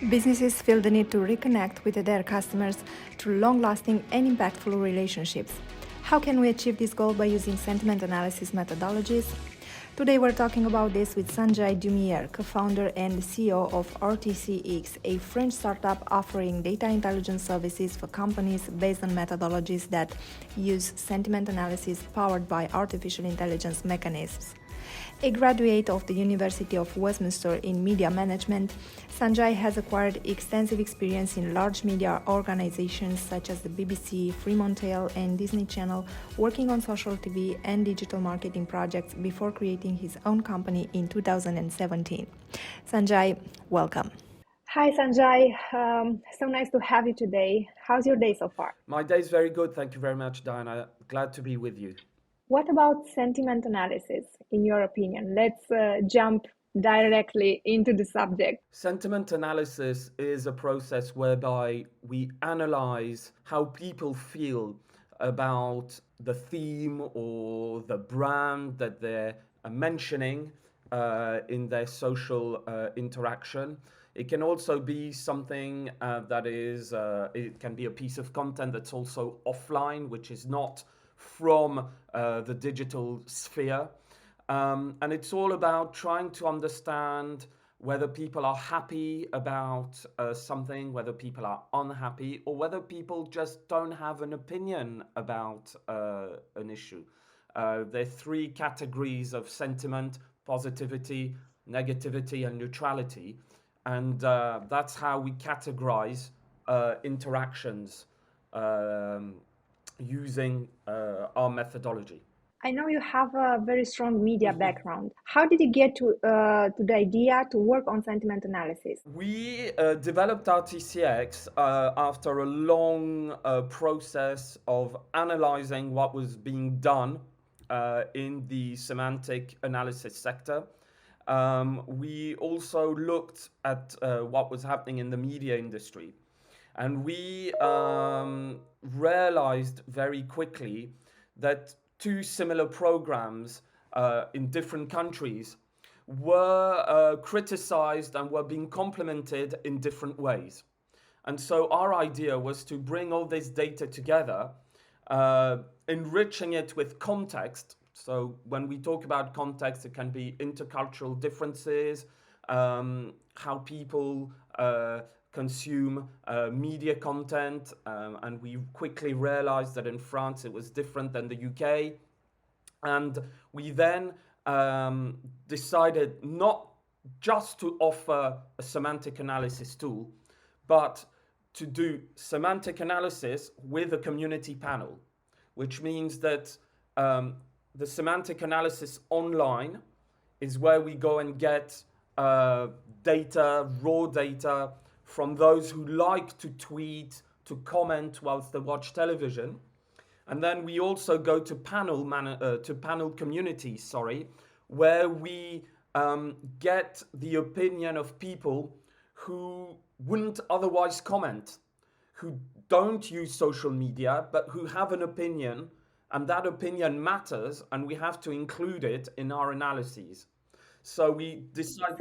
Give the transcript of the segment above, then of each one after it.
Businesses feel the need to reconnect with their customers through long-lasting and impactful relationships. How can we achieve this goal by using sentiment analysis methodologies? Today we're talking about this with Sanjay, co-founder and CEO of RTCX, a French startup offering data intelligence services for companies based on methodologies that use sentiment analysis powered by artificial intelligence mechanisms. A graduate of the University of Westminster in media management, Sanjay has acquired extensive experience in large media organizations such as the BBC, Fremantle and Disney Channel, working on social TV and digital marketing projects before creating his own company in 2017. Sanjay, welcome. Hi Sanjay, so nice to have you today. How's your day so far? My day is very good. Thank you very much, Diana. Glad to be with you. What about sentiment analysis, in your opinion? Let's jump directly into the subject. Sentiment analysis is a process whereby we analyze how people feel about the theme or the brand that they're mentioning in their social interaction. It can also be something that is, it can be a piece of content that's also offline, which is not from the digital sphere. And it's all about trying to understand whether people are happy about something, whether people are unhappy, or whether people just don't have an opinion about an issue. There are three categories of sentiment: positivity, negativity, and neutrality. And that's how we categorize interactions using our methodology. I know you have a very strong media background. How did you get to the idea to work on sentiment analysis? We developed RTCX after a long process of analyzing what was being done in the semantic analysis sector. We also looked at what was happening in the media industry. And we realized very quickly that two similar programs in different countries were criticized and were being complemented in different ways. And so our idea was to bring all this data together, enriching it with context. So when we talk about context, it can be intercultural differences, how people consume media content, and we quickly realized that in France it was different than the UK. And we then decided not just to offer a semantic analysis tool, but to do semantic analysis with a community panel, which means that the semantic analysis online is where we go and get data, raw data, from those who like to tweet, to comment whilst they watch television. And then we also go to panel communities, where we get the opinion of people who wouldn't otherwise comment, who don't use social media, but who have an opinion, and that opinion matters, and we have to include it in our analyses. So we decided...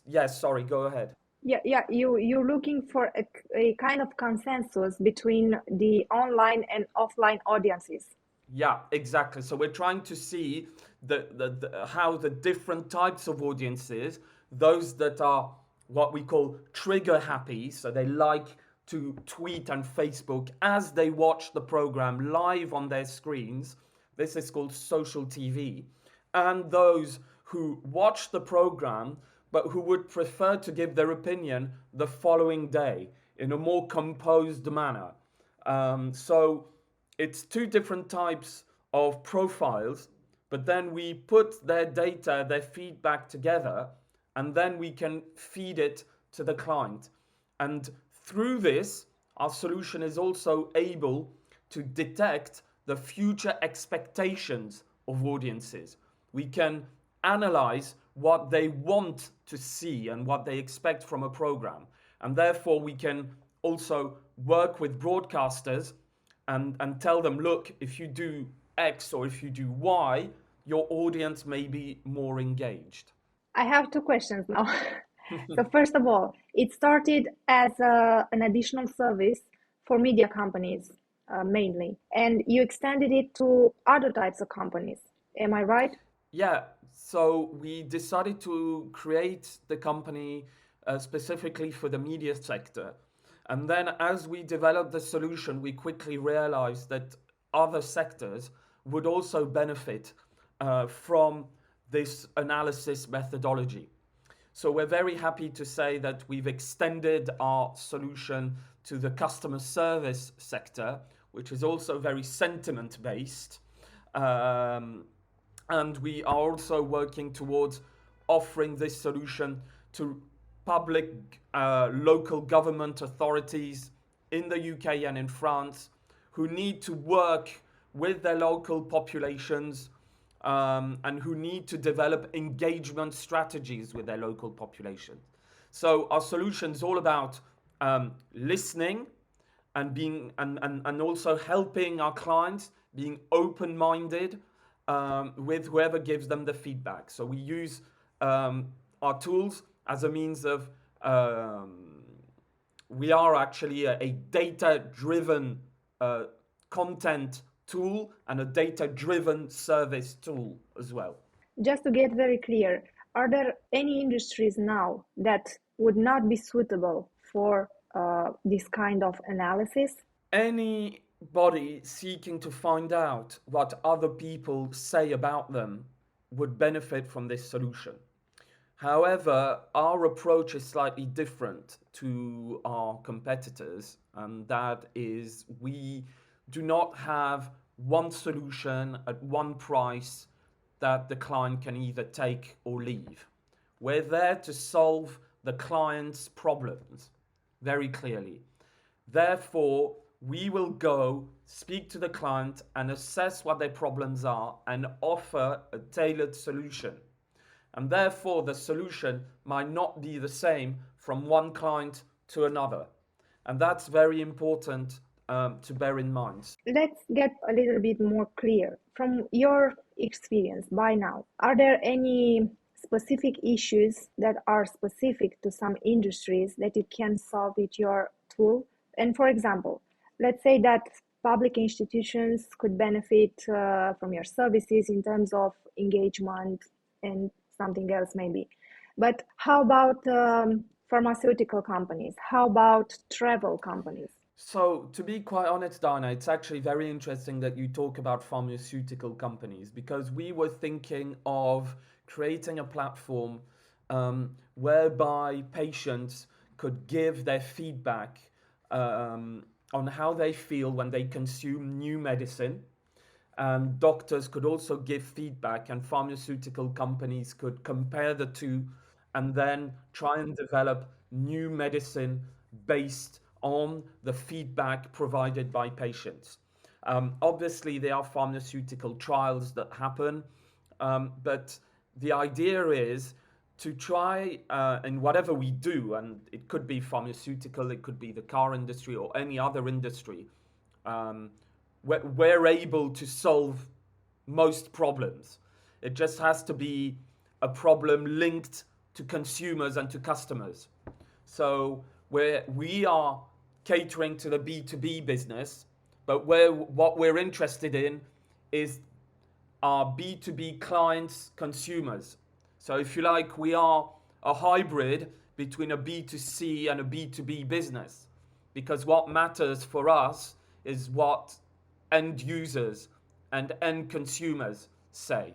Yes, go ahead. You're looking for a kind of consensus between the online and offline audiences. Yeah, exactly. So we're trying to see how the different types of audiences, those that are what we call trigger happy, so they like to tweet and Facebook as they watch the program live on their screens. This is called social TV. And those who watch the program but who would prefer to give their opinion the following day in a more composed manner. So it's two different types of profiles, but then we put their data, their feedback together, and then we can feed it to the client. And through this, our solution is also able to detect the future expectations of audiences. We can analyze what they want to see and what they expect from a program. And therefore, we can also work with broadcasters and tell them, look, if you do X or if you do Y, your audience may be more engaged. I have two questions now. So first of all, it started as an additional service for media companies mainly, and you extended it to other types of companies. Am I right? Yeah, so we decided to create the company specifically for the media sector. And then as we developed the solution, we quickly realized that other sectors would also benefit from this analysis methodology. So we're very happy to say that we've extended our solution to the customer service sector, which is also very sentiment based. Um, and we are also working towards offering this solution to public local government authorities in the UK and in France who need to work with their local populations and who need to develop engagement strategies with their local population. So our solution is all about listening and being and also helping our clients being open-minded with whoever gives them the feedback. So we use our tools as a means of we are actually a data-driven content tool and a data-driven service tool as well. Just to get very clear, are there any industries now that would not be suitable for this kind of analysis? Anybody seeking to find out what other people say about them would benefit from this solution. However, our approach is slightly different to our competitors, and that is we do not have one solution at one price that the client can either take or leave. We're there to solve the client's problems very clearly. Therefore, we will go speak to the client and assess what their problems are and offer a tailored solution. And therefore, the solution might not be the same from one client to another. And that's very important to bear in mind. Let's get a little bit more clear. From your experience by now, are there any specific issues that are specific to some industries that you can solve with your tool? And for example, let's say that public institutions could benefit from your services in terms of engagement and something else maybe. But how about pharmaceutical companies? How about travel companies? So, to be quite honest, Dana, it's actually very interesting that you talk about pharmaceutical companies because we were thinking of creating a platform whereby patients could give their feedback on how they feel when they consume new medicine. And doctors could also give feedback, and pharmaceutical companies could compare the two and then try and develop new medicine based on the feedback provided by patients. Obviously, there are pharmaceutical trials that happen, but the idea is to try in whatever we do, and it could be pharmaceutical, it could be the car industry or any other industry, we're able to solve most problems. It just has to be a problem linked to consumers and to customers. So we are catering to the B2B business, but what we're interested in is our B2B clients, consumers. So if you like, we are a hybrid between a B2C and a B2B business, because what matters for us is what end users and end consumers say.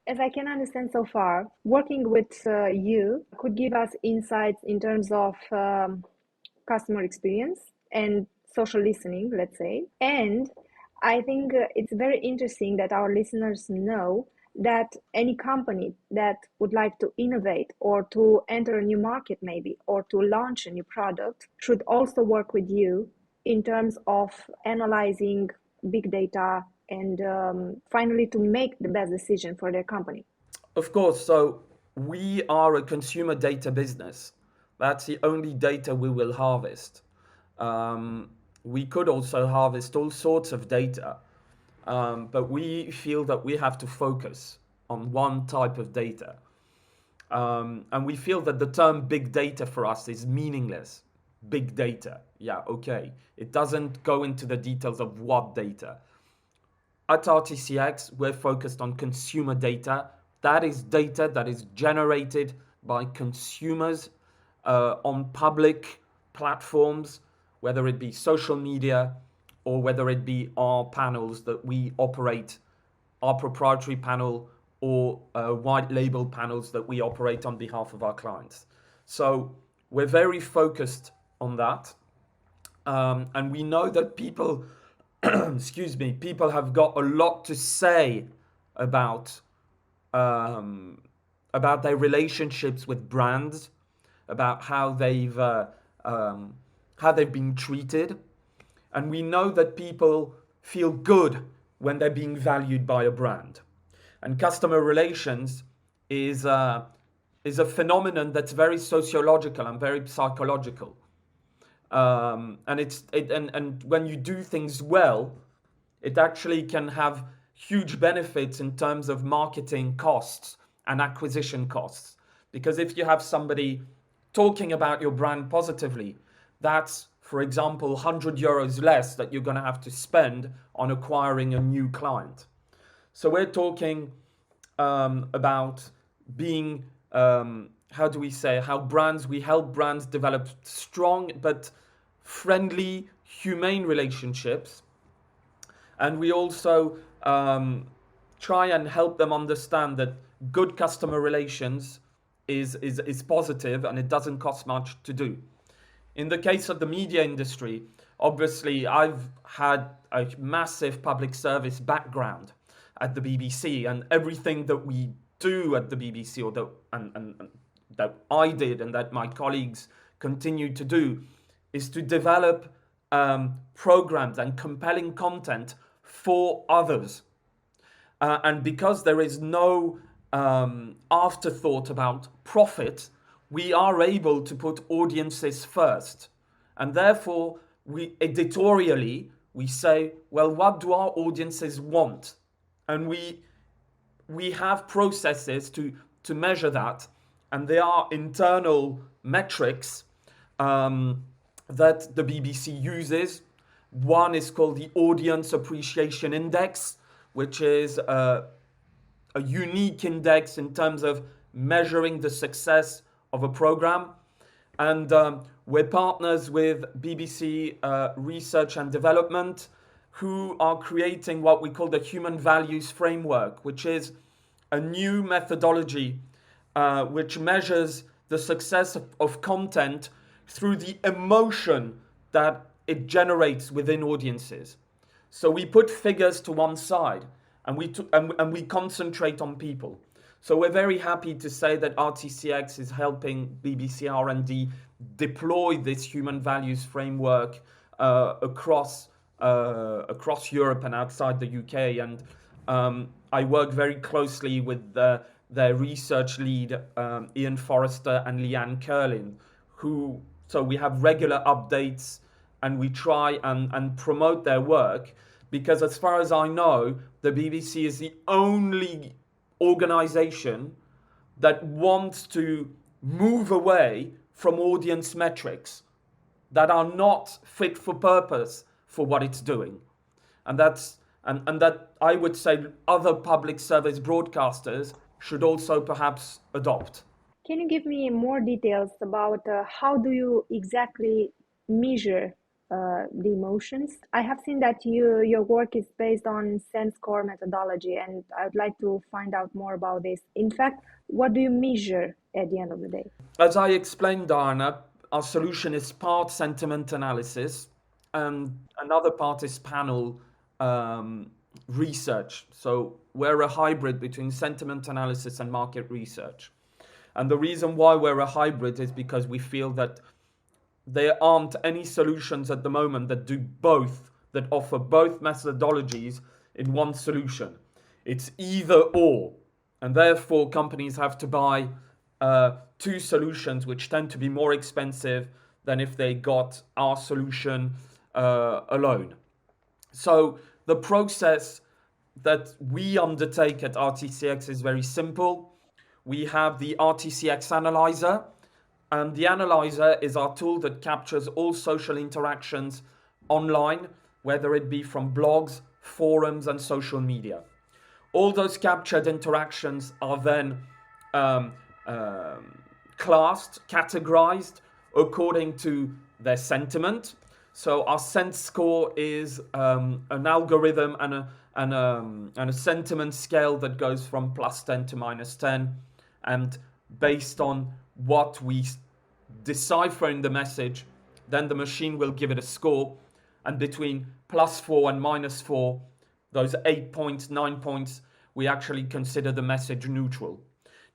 As I can understand so far, working with you could give us insights in terms of customer experience and social listening, let's say. And I think it's very interesting that our listeners know that any company that would like to innovate or to enter a new market maybe, or to launch a new product should also work with you in terms of analyzing big data and finally to make the best decision for their company. Of course, so we are a consumer data business. That's the only data we will harvest. We could also harvest all sorts of data, but we feel that we have to focus on one type of data. And we feel that the term big data for us is meaningless. Big data, yeah, okay. It doesn't go into the details of what data. At RTCX, we're focused on consumer data. That is data that is generated by consumers on public platforms, whether it be social media or whether it be our panels that we operate, our proprietary panel or white label panels that we operate on behalf of our clients. So we're very focused on that. And we know that people, excuse me, people have got a lot to say about their relationships with brands, about how they've been treated, and we know that people feel good when they're being valued by a brand. And customer relations is a phenomenon that's very sociological and very psychological. And when you do things well, it actually can have huge benefits in terms of marketing costs and acquisition costs. Because if you have somebody talking about your brand positively, that's, for example, €100 less that you're going to have to spend on acquiring a new client. So we're talking about being, how do we say, we help brands develop strong but friendly, humane relationships. And we also try and help them understand that good customer relations is positive and it doesn't cost much to do. In the case of the media industry, obviously I've had a massive public service background at the BBC, and everything that we do at the BBC, or that I did and that my colleagues continue to do, is to develop programs and compelling content for others. And because there is no afterthought about profit, we are able to put audiences first. And therefore, editorially, we say, well, what do our audiences want? And we have processes to measure that. And there are internal metrics that the BBC uses. One is called the Audience Appreciation Index, which is a unique index in terms of measuring the success of a program. And we're partners with BBC Research and Development, who are creating what we call the Human Values Framework, which is a new methodology which measures the success of content through the emotion that it generates within audiences. So we put figures to one side and we concentrate on people. So we're very happy to say that RTCX is helping BBC R&D deploy this human values framework across Europe and outside the UK. And I work very closely with their research lead, Ian Forrester and Leanne Curlin, so we have regular updates and we try and promote their work, because as far as I know, the BBC is the only organization that wants to move away from audience metrics that are not fit for purpose for what it's doing. And that I would say other public service broadcasters should also perhaps adopt. Can you give me more details about how do you exactly measure the emotions? I have seen that your work is based on SNCF methodology, and I would like to find out more about this. In fact, what do you measure at the end of the day? As I explained, Diana, our solution is part sentiment analysis and another part is panel research. So we're a hybrid between sentiment analysis and market research. And the reason why we're a hybrid is because we feel that there aren't any solutions at the moment that do both, that offer both methodologies in one solution. It's either or. And therefore, companies have to buy two solutions, which tend to be more expensive than if they got our solution alone. So the process that we undertake at RTCX is very simple. we have the RTCX analyzer. And the analyzer is our tool that captures all social interactions online, whether it be from blogs, forums, and social media. All those captured interactions are then classed, categorized according to their sentiment. So our sense score is an algorithm and a sentiment scale that goes from +10 to -10, and based on what we decipher in the message, then the machine will give it a score, and between +4 and -4, those 8 points, 9 points, we actually consider the message neutral.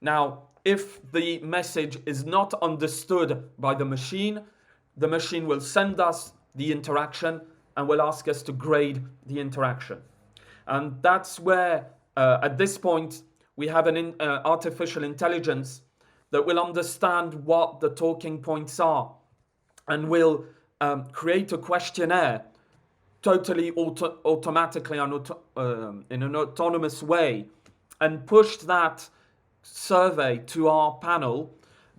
Now, if the message is not understood by the machine will send us the interaction and will ask us to grade the interaction. And that's where, at this point, we have an artificial intelligence that will understand what the talking points are and will create a questionnaire totally automatically in an autonomous way, and push that survey to our panel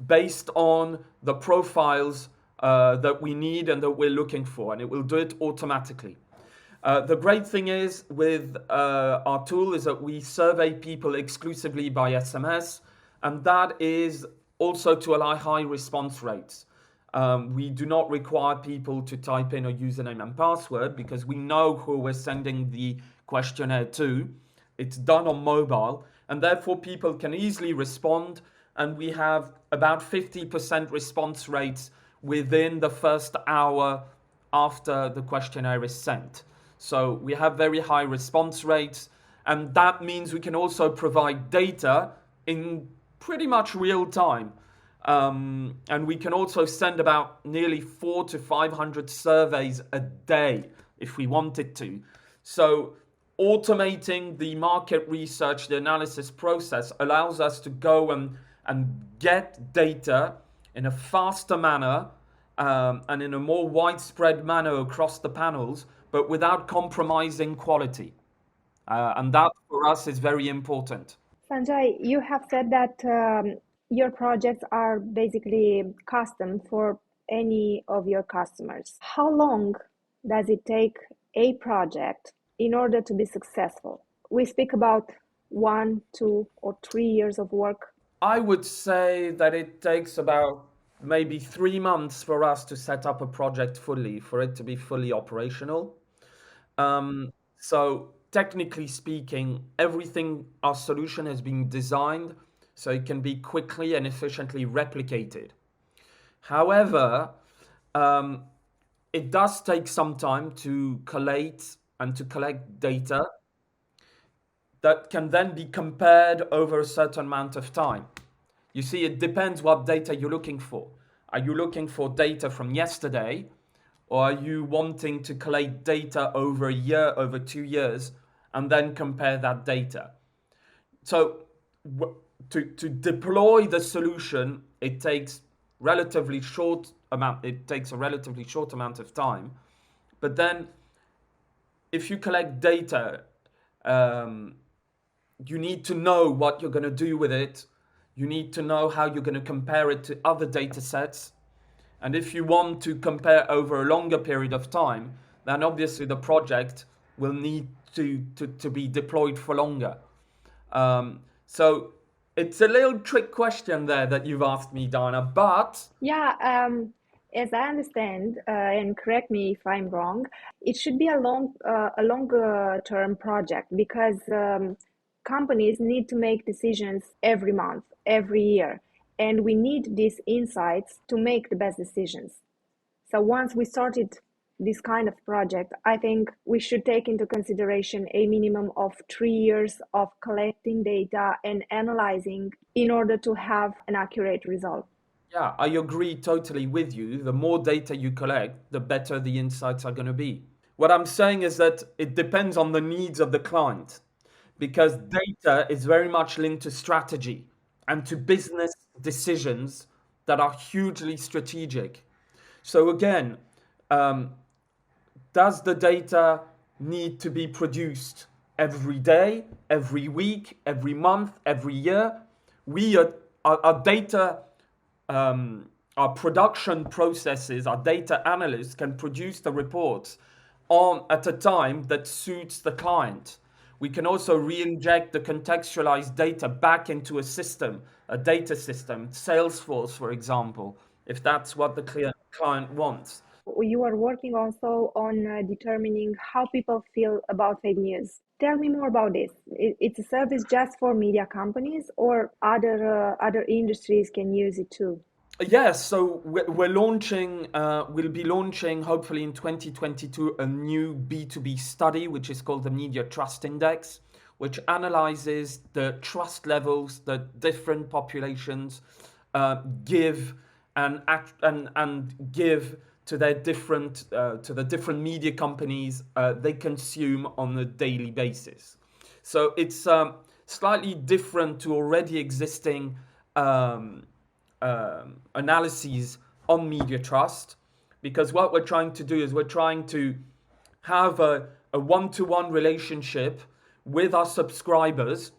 based on the profiles that we need and that we're looking for, and it will do it automatically. The great thing is with our tool is that we survey people exclusively by SMS, and that is also to allow high response rates. We do not require people to type in a username and password because we know who we're sending the questionnaire to. It's done on mobile, and therefore people can easily respond, and we have about 50% response rates within the first hour after the questionnaire is sent. So we have very high response rates, and that means we can also provide data in pretty much real time. And we can also send about nearly 400 to 500 surveys a day if we wanted to. So automating the market research, the analysis process allows us to go and get data in a faster manner and in a more widespread manner across the panels, but without compromising quality. And that for us is very important. Sanjay, you have said that your projects are basically custom for any of your customers. How long does it take a project in order to be successful? We speak about 1, 2, or 3 years of work. I would say that it takes about maybe 3 months for us to set up a project fully, for it to be fully operational. So technically speaking, everything, our solution has been designed so it can be quickly and efficiently replicated. However, it does take some time to collate and to collect data that can then be compared over a certain amount of time. You see, it depends what data you're looking for. Are you looking for data from yesterday, or are you wanting to collate data over a year, over 2 years, and then compare that data? So to deploy the solution, it takes a relatively short amount of time. But then if you collect data, you need to know what you're going to do with it. You need to know how you're going to compare it to other data sets. And if you want to compare over a longer period of time, then obviously the project will need to be deployed for longer. So it's a little trick question there that you've asked me, Dana, but... Yeah, as I understand, and correct me if I'm wrong, it should be a longer term project because companies need to make decisions every month, every year, and we need these insights to make the best decisions. So once we started this kind of project, I think we should take into consideration a minimum of 3 years of collecting data and analyzing in order to have an accurate result. Yeah, I agree totally with you. The more data you collect, the better the insights are going to be. What I'm saying is that it depends on the needs of the client, because data is very much linked to strategy and to business decisions that are hugely strategic. So again, does the data need to be produced every day, every week, every month, every year? our data, our production processes, our data analysts can produce the reports at a time that suits the client. We can also re-inject the contextualized data back into a system, a data system, Salesforce, for example, if that's what the client wants. You are working also on determining how people feel about fake news. Tell me more about this. It's a service just for media companies, or other industries can use it too? Yes, so we're launching, we'll be launching hopefully in 2022 a new B2B study, which is called the Media Trust Index, which analyzes the trust levels that different populations give and give to their different to the different media companies they consume on a daily basis. So it's slightly different to already existing analyses on media trust, because what we're trying to do is we're trying to have a one-to-one relationship with our subscribers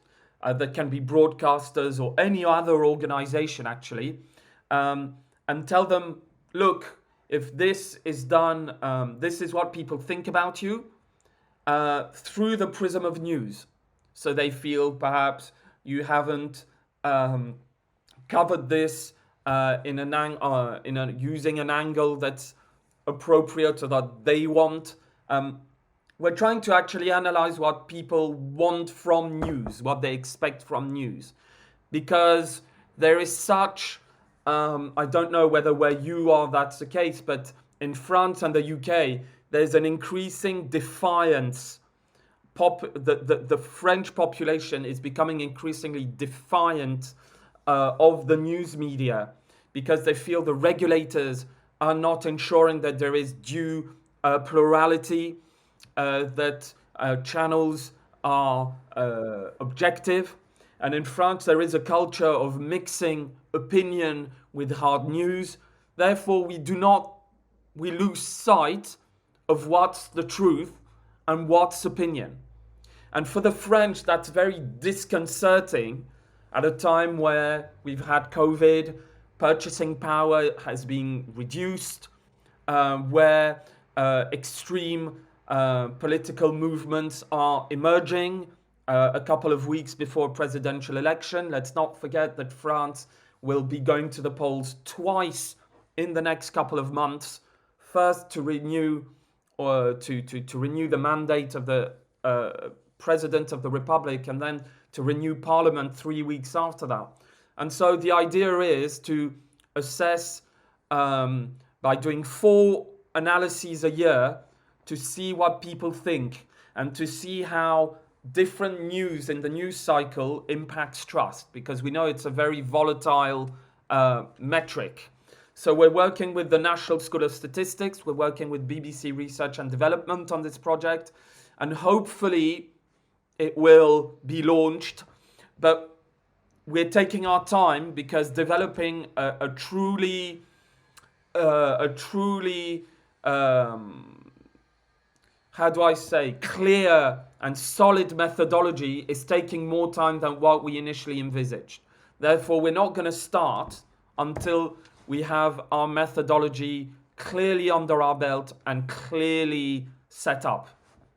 that can be broadcasters or any other organization actually, and tell them, look, if this is done, this is what people think about you through the prism of news. So they feel perhaps you haven't covered this using an angle that's appropriate or that they want. We're trying to actually analyze what people want from news, what they expect from news, because there is such, I don't know whether where you are that's the case, but in France and the UK, there's an increasing defiance. The French population is becoming increasingly defiant of the news media, because they feel the regulators are not ensuring that there is due plurality, that channels are objective. And in France, there is a culture of mixing opinion with hard news. Therefore, we lose sight of what's the truth and what's opinion. And for the French, that's very disconcerting at a time where we've had COVID, purchasing power has been reduced, where extreme political movements are emerging a couple of weeks before a presidential election. Let's not forget that France will be going to the polls twice in the next couple of months. First, to renew the mandate of the President of the Republic, and then to renew Parliament 3 weeks after that. And so the idea is to assess by doing 4 analyses a year to see what people think and to see how different news in the news cycle impacts trust, because we know it's a very volatile metric. So we're working with the National School of Statistics, we're working with BBC Research and Development on this project, and hopefully it will be launched. But we're taking our time, because developing a truly how do I say, clear and solid methodology is taking more time than what we initially envisaged. Therefore, we're not going to start until we have our methodology clearly under our belt and clearly set up.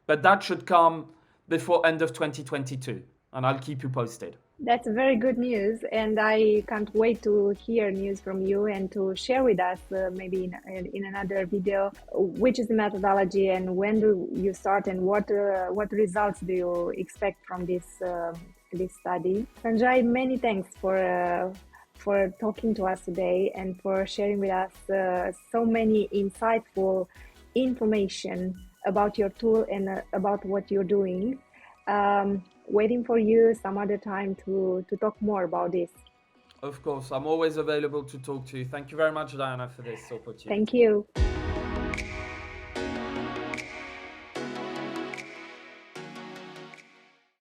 But that should come before end of 2022, and I'll keep you posted. That's very good news, and I can't wait to hear news from you and to share with us maybe in another video which is the methodology and when do you start and what results do you expect from this study. Sanjay, many thanks for talking to us today and for sharing with us so many insightful information about your tool and about what you're doing. Waiting for you some other time to talk more about this. Of course, I'm always available to talk to you. Thank you very much, Diana, for this opportunity. Thank you.